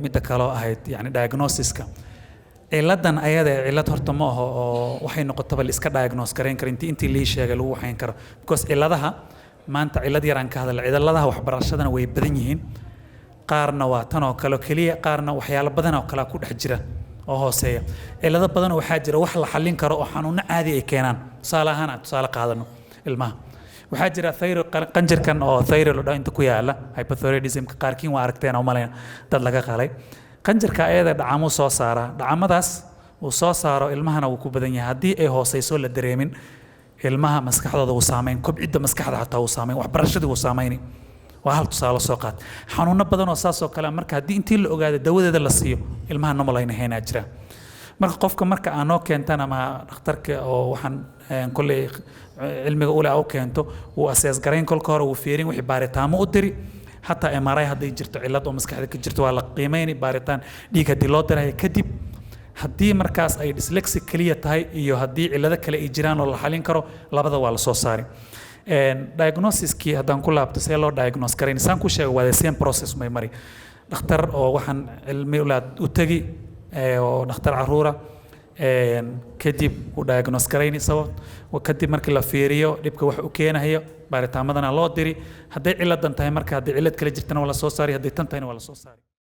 midda kale oo ahayd yani diagnosis-ka ciladan ayada cilad horta ma aha oo waxay noqotaba la iska diagnose gareyn karo intii la sheegay lagu waxayn karo because ciladaha maanta cilad yar aan ka hadal ciladaha waxbarashadana way badan yihiin qaarna waa tan oo kale kaliya qaarna waxyaalo badan oo kala ku dhex jira oo hooseeya cilada badan waxaa jira wax la xallin karo oo xanuuno caadi ay keenaan tusaale qaadano ilmaha waxaa jira thyroid qanjirkan oo thyroid inta ku yaala hypothyroidism qaarkiin waa aragteen oo maleen dad laga qalay qanjirka ayada dhacamo soo saara dhacamadaas uu soo saaro ilmahana uu ku badan yahay hadii ay hooseyso la dareemin ilmaha maskaxdooda uu saameyn kobcidda maskaxda xataa uu saameyn waxbarashadii uu saameyn waa hal tusaale soo qaad xanuuno badan oo saas oo kale marka hadii intii la ogaado dawadeeda la siiyo ilmaha nomolayna heena jira marka qofka marka aanoo keentan ama dhakhtarka oo waxaan kulay cilmiga ula oo keento uu assess gareyn kolka hore uu fiirin wixii baaritaamo u diri حتى MRI هذا يجرت علات أو مسكحة كجرت ولا قيمين بارتان ديك هدي لودر هي كدب هدي مركز أي ديسلكسيك كلية هاي يو هدي علة كلا إجران ولا حالين كرو لابد ولا صوصاري diagnosis كي هذا كله بتسأله diagnose كرين إنسان كل شيء وهذا same process ما يمري نختار أو وحن علمي أولاد وتجي أو نختار عرورة كدب وديagnosis كرين سوا وكدب مركز لفيريو ديبك وح أوكينا هي بارتان مدنا الله دري هدي علة دنتهي مركز هدي علة كلا جرتنا ولا صوصاري هدي تنتهي ولا صوصاري